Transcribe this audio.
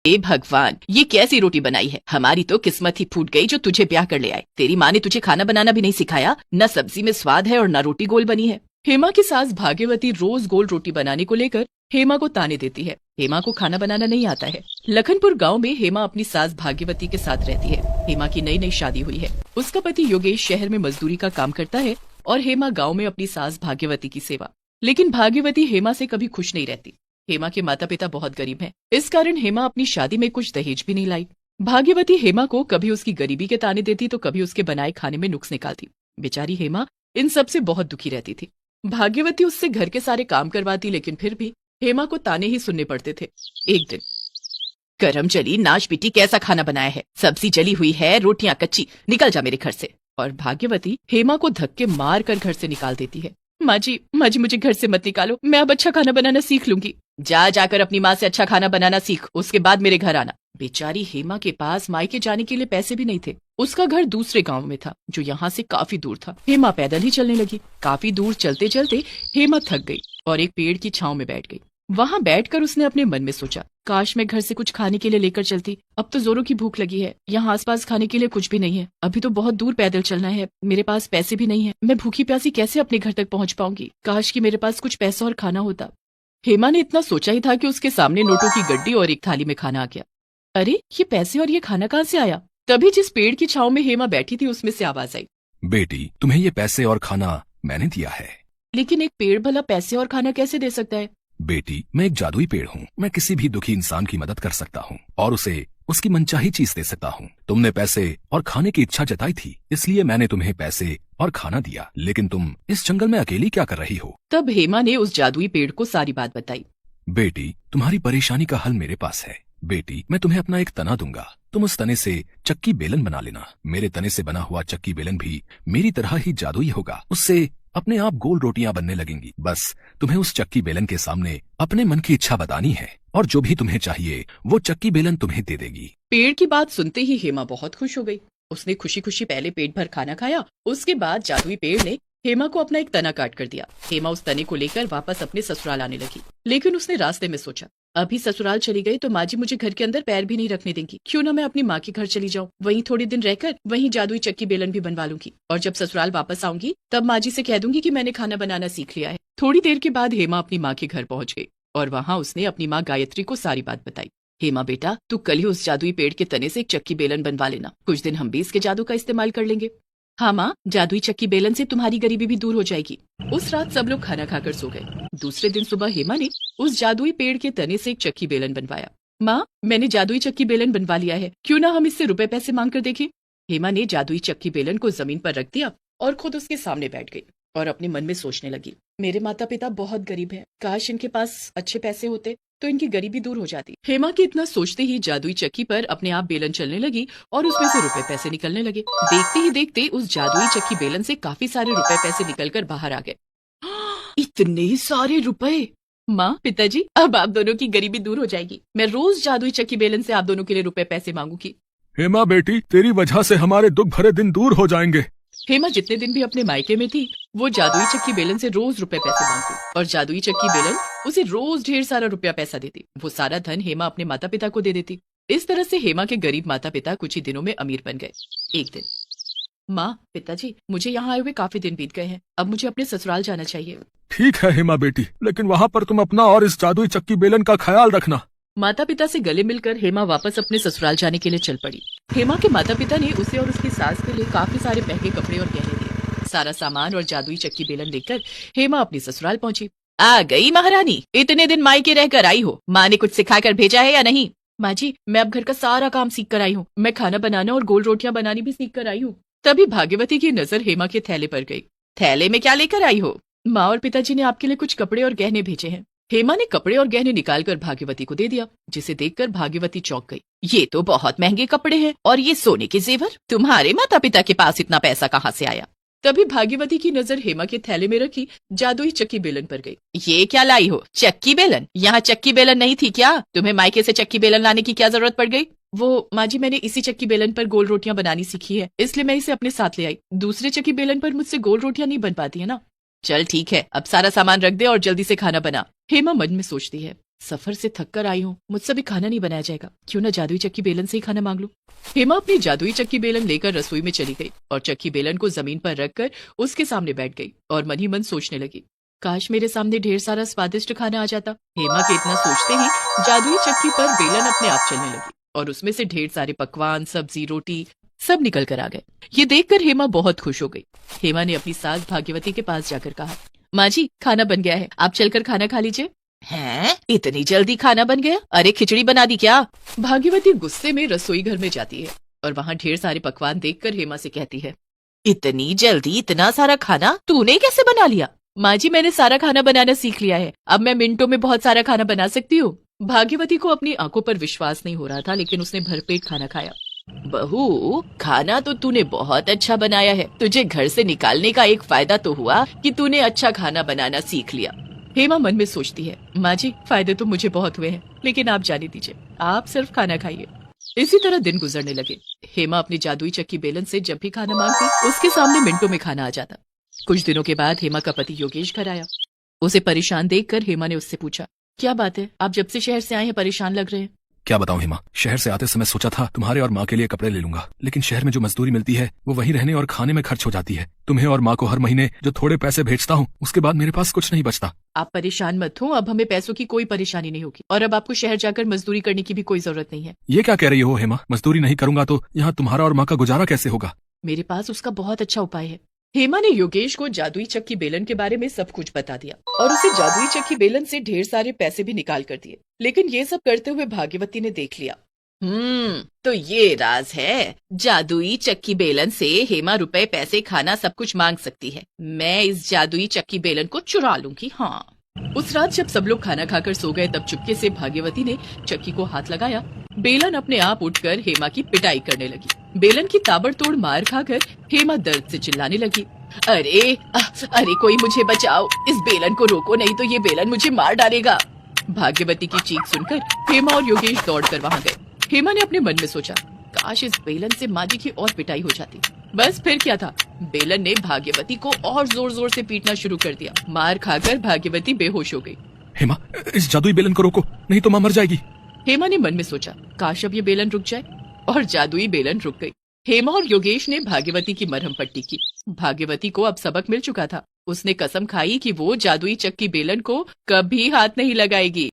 ए भगवान, ये कैसी रोटी बनाई है। हमारी तो किस्मत ही फूट गई जो तुझे ब्याह कर ले आए। तेरी माँ ने तुझे खाना बनाना भी नहीं सिखाया। न सब्जी में स्वाद है और न रोटी गोल बनी है। हेमा की सास भाग्यवती रोज गोल रोटी बनाने को लेकर हेमा को ताने देती है। हेमा को खाना बनाना नहीं आता है। लखनपुर गांव में हेमा अपनी सास भाग्यवती के साथ रहती है। हेमा की नई नई शादी हुई है। उसका पति योगेश शहर में मजदूरी का काम करता है और हेमा गाँव में अपनी सास भाग्यवती की सेवा। लेकिन भाग्यवती हेमा से कभी खुश नहीं रहती। हेमा के माता पिता बहुत गरीब हैं। इस कारण हेमा अपनी शादी में कुछ दहेज भी नहीं लाई। भाग्यवती हेमा को कभी उसकी गरीबी के ताने देती तो कभी उसके बनाए खाने में नुक्स निकालती। बेचारी हेमा इन सब से बहुत दुखी रहती थी। भाग्यवती उससे घर के सारे काम करवाती, लेकिन फिर भी हेमा को ताने ही सुनने पड़ते थे। एक दिन, गरम जली नाच बेटी, कैसा खाना बनाया है। सब्जी जली हुई है, रोटियां कच्ची, निकल जा मेरे घर से। और भाग्यवती हेमा को धक्के मार कर घर से निकाल देती है। माँ जी मुझे घर से मत निकालो, मैं अब अच्छा खाना बनाना सीख लूंगी। जाकर अपनी माँ से अच्छा खाना बनाना सीख, उसके बाद मेरे घर आना। बेचारी हेमा के पास मायके जाने के लिए पैसे भी नहीं थे। उसका घर दूसरे गांव में था जो यहाँ से काफी दूर था। हेमा पैदल ही चलने लगी। काफी दूर चलते चलते हेमा थक गई और एक पेड़ की छांव में बैठ गई। वहाँ बैठकर उसने अपने मन में सोचा, काश मैं घर से कुछ खाने के लिए लेकर चलती। अब तो जोरों की भूख लगी है। यहाँ आसपास खाने के लिए कुछ भी नहीं है। अभी तो बहुत दूर पैदल चलना है। मेरे पास पैसे भी नहीं है। मैं भूखी प्यासी कैसे अपने घर तक पहुँच पाऊंगी। काश कि मेरे पास कुछ पैसा और खाना होता। हेमा ने इतना सोचा ही था कि उसके सामने नोटों की गड्डी और एक थाली में खाना आ गया। अरे, ये पैसे और ये खाना कहाँ से आया। तभी जिस पेड़ की छांव में हेमा बैठी थी उसमें से आवाज आई, बेटी, तुम्हें ये पैसे और खाना मैंने दिया है। लेकिन एक पेड़ भला पैसे और खाना कैसे दे सकता है। बेटी, मैं एक जादुई पेड़ हूँ। मैं किसी भी दुखी इंसान की मदद कर सकता हूँ और उसे उसकी मनचाही चीज दे सकता हूँ। तुमने पैसे और खाने की इच्छा जताई थी, इसलिए मैंने तुम्हें पैसे और खाना दिया। लेकिन तुम इस जंगल में अकेली क्या कर रही हो। तब हेमा ने उस जादुई पेड़ को सारी बात बताई। बेटी, तुम्हारी परेशानी का हल मेरे पास है। बेटी, मैं तुम्हें अपना एक तना दूंगा। तुम उस तने से चक्की बेलन बना लेना। मेरे तने से बना हुआ चक्की बेलन भी मेरी तरह ही जादुई होगा। उससे अपने आप गोल रोटियां बनने लगेंगी। बस तुम्हें उस चक्की बेलन के सामने अपने मन की इच्छा बतानी है और जो भी तुम्हें चाहिए वो चक्की बेलन तुम्हें दे देगी। पेड़ की बात सुनते ही हेमा बहुत खुश हो गई। उसने खुशी खुशी पहले पेट भर खाना खाया। उसके बाद जादुई पेड़ ने हेमा को अपना एक तना काट कर दिया। हेमा उस तने को लेकर वापस अपने ससुराल आने लगी। लेकिन उसने रास्ते में सोचा, अभी ससुराल चली गई तो माँ जी मुझे घर के अंदर पैर भी नहीं रखने देंगी। क्यों ना मैं अपनी माँ के घर चली जाऊँ। वहीं थोड़े दिन रहकर वहीं जादुई चक्की बेलन भी बनवा लूंगी और जब ससुराल वापस आऊंगी तब माँ जी से कह दूंगी कि मैंने खाना बनाना सीख लिया है। थोड़ी देर के बाद हेमा अपनी माँ के घर पहुंच गई और वहाँ उसने अपनी माँ गायत्री को सारी बात बताई। हेमा बेटा, तू कल ही उस जादुई पेड़ के तने से एक चक्की बेलन बनवा लेना। कुछ दिन हम भी इसके जादू का इस्तेमाल कर लेंगे। हाँ माँ, जादुई चक्की बेलन से तुम्हारी गरीबी भी दूर हो जाएगी। उस रात सब लोग खाना खाकर सो गए। दूसरे दिन सुबह हेमा ने उस जादुई पेड़ के तने से एक चक्की बेलन बनवाया। माँ, मैंने जादुई चक्की बेलन बनवा लिया है, क्यों ना हम इससे रुपए पैसे मांग कर देखें। हेमा ने जादुई चक्की बेलन को जमीन पर रख दिया और खुद उसके सामने बैठ गई और अपने मन में सोचने लगी, मेरे माता पिता बहुत गरीब हैं। काश इनके पास अच्छे पैसे होते तो इनकी गरीबी दूर हो जाती। हेमा के इतना सोचते ही जादुई चक्की पर अपने आप बेलन चलने लगी और उसमें से रुपए पैसे निकलने लगे। देखते ही देखते उस जादुई चक्की बेलन से काफी सारे रुपए पैसे निकलकर बाहर आ गए। इतने सारे रुपए। माँ, पिताजी, अब आप दोनों की गरीबी दूर हो जाएगी। मैं रोज जादुई चक्की बेलन से आप दोनों के लिए रुपए पैसे मांगूंगी। हेमा बेटी, तेरी वजह से हमारे दुख भरे दिन दूर हो जाएंगे। हेमा जितने दिन भी अपने मायके में थी वो जादुई चक्की बेलन से रोज रुपए पैसे मांगती और जादुई चक्की बेलन उसे रोज ढेर सारा रुपया पैसा देती। वो सारा धन हेमा अपने माता पिता को दे देती। इस तरह से हेमा के गरीब माता पिता कुछ ही दिनों में अमीर बन गए। एक दिन, माँ, पिताजी, मुझे यहाँ आए हुए काफी दिन बीत गए हैं। अब मुझे अपने ससुराल जाना चाहिए। ठीक है हेमा बेटी, लेकिन वहाँ पर तुम अपना और इस जादुई चक्की बेलन का ख्याल रखना। माता पिता से गले मिलकर हेमा वापस अपने ससुराल जाने के लिए चल पड़ी। हेमा के माता पिता ने उसे और उसकी सास के लिए काफी सारे महंगे कपड़े और गहने दिए। सारा सामान और जादुई चक्की बेलन लेकर हेमा अपनी ससुराल पहुंची। आ गई महारानी, इतने दिन मायके रहकर आई हो। माँ ने कुछ सिखाकर भेजा है या नहीं। माँ जी, मैं अब घर का सारा काम सीख कर आई हूँ। मैं खाना बनाना और गोल रोटियां बनानी भी सीख कर आई हूँ। तभी भाग्यवती की नजर हेमा के थैले पर गई। थैले में क्या लेकर आई हो। माँ और पिताजी ने आपके लिए कुछ कपड़े और गहने भेजे हैं। हेमा ने कपड़े और गहने निकालकर भाग्यवती को दे दिया, जिसे देखकर भाग्यवती चौंक गई। ये तो बहुत महंगे कपड़े हैं और ये सोने के जेवर। तुम्हारे माता पिता के पास इतना पैसा कहाँ से आया। तभी भाग्यवती की नजर हेमा के थैले में रखी जादुई चक्की बेलन पर गई। ये क्या लाई हो। चक्की बेलन। यहाँ चक्की बेलन नहीं थी क्या। तुम्हें मायके से चक्की बेलन लाने की क्या जरूरत पड़ गई। वो माँ जी, मैंने इसी चक्की बेलन पर गोल रोटियां बनानी सीखी है, इसलिए मैं इसे अपने साथ ले आई। दूसरे चक्की बेलन पर मुझसे गोल रोटियां नहीं बन पाती है ना। चल ठीक है, अब सारा सामान रख दे और जल्दी से खाना बना। हेमा मन में सोचती है, सफर से थक कर आई हूँ, मुझसे भी खाना नहीं बनाया जाएगा, क्यों ना जादुई चक्की बेलन से ही खाना मांग लूं। हेमा अपनी जादुई चक्की बेलन लेकर रसोई में चली गई और चक्की बेलन को जमीन पर रखकर उसके सामने बैठ गई और मन ही मन सोचने लगी, काश मेरे सामने ढेर सारा स्वादिष्ट खाना आ जाता। हेमा के इतना सोचते ही जादुई चक्की पर बेलन अपने आप चलने लगी और उसमें से ढेर सारे पकवान, सब्जी, रोटी सब निकल कर आ गए। ये देखकर हेमा बहुत खुश हो गई। हेमा ने अपनी सास भाग्यवती के पास जाकर कहा, माँ जी खाना बन गया है, आप चलकर खाना खा लीजिए। हैं? इतनी जल्दी खाना बन गया? अरे खिचड़ी बना दी क्या? भाग्यवती गुस्से में रसोई घर में जाती है और वहाँ ढेर सारे पकवान देखकर हेमा से कहती है, इतनी जल्दी इतना सारा खाना तूने कैसे बना लिया? माँ जी मैंने सारा खाना बनाना सीख लिया है, अब मैं मिनटों में बहुत सारा खाना बना सकती हूँ। भाग्यवती को अपनी आंखों पर विश्वास नहीं हो रहा था, लेकिन उसने भरपेट खाना खाया। बहू, खाना तो तूने बहुत अच्छा बनाया है, तुझे घर से निकालने का एक फायदा तो हुआ कि तूने अच्छा खाना बनाना सीख लिया। हेमा मन में सोचती है, माँ जी फायदे तो मुझे बहुत हुए हैं, लेकिन आप जाने दीजिए, आप सिर्फ खाना खाइए। इसी तरह दिन गुजरने लगे। हेमा अपनी जादुई चक्की बेलन से जब भी खाना मांगती, उसके सामने मिनटों में खाना आ जाता। कुछ दिनों के बाद हेमा का पति योगेश घर आया। उसे परेशान देखकर हेमा ने उससे पूछा, क्या बात है, आप जब से शहर से आए हैं परेशान लग रहे हैं। क्या बताऊं हेमा, शहर से आते समय सोचा था तुम्हारे और माँ के लिए कपड़े ले लूंगा, लेकिन शहर में जो मजदूरी मिलती है वो वहीं रहने और खाने में खर्च हो जाती है। तुम्हें और माँ को हर महीने जो थोड़े पैसे भेजता हूँ, उसके बाद मेरे पास कुछ नहीं बचता। आप परेशान मत हो, अब हमें पैसों की कोई परेशानी नहीं होगी और अब आपको शहर जाकर मजदूरी करने की भी कोई जरूरत नहीं है। ये क्या कह रही हो हेमा, मजदूरी नहीं करूंगा तो यहाँ तुम्हारा और माँ का गुजारा कैसे होगा? मेरे पास उसका बहुत अच्छा उपाय है। हेमा ने योगेश को जादुई चक्की बेलन के बारे में सब कुछ बता दिया और उसे जादुई चक्की बेलन से ढेर सारे पैसे भी निकाल कर दिए, लेकिन ये सब करते हुए भाग्यवती ने देख लिया। तो ये राज है, जादुई चक्की बेलन से हेमा रुपए, पैसे, खाना सब कुछ मांग सकती है। मैं इस जादुई चक्की बेलन को चुरा लूंगी। हाँ। उस रात जब सब लोग खाना खाकर सो गए, तब चुपके से भाग्यवती ने चक्की को हाथ लगाया। बेलन अपने आप उठकर हेमा की पिटाई करने लगी। बेलन की ताबड़तोड़ मार खाकर हेमा दर्द से चिल्लाने लगी, अरे कोई मुझे बचाओ, इस बेलन को रोको, नहीं तो ये बेलन मुझे मार डालेगा। भाग्यवती की चीख सुनकर हेमा और योगेश दौड़कर वहाँ गए। हेमा ने अपने मन में सोचा, काश इस बेलन से माँ जी की और पिटाई हो जाती। बस फिर क्या था, बेलन ने भाग्यवती को और जोर जोर से पीटना शुरू कर दिया। मार खाकर भाग्यवती बेहोश हो गई। हेमा, इस जादुई बेलन को रोको, नहीं तो माँ मर जाएगी। हेमा ने मन में सोचा, काश अब ये बेलन रुक जाए, और जादुई बेलन रुक गई। हेमा और योगेश ने भाग्यवती की मरहम पट्टी की। भाग्यवती को अब सबक मिल चुका था। उसने कसम खाई कि वो जादुई चक्की बेलन को कभी हाथ नहीं लगाएगी।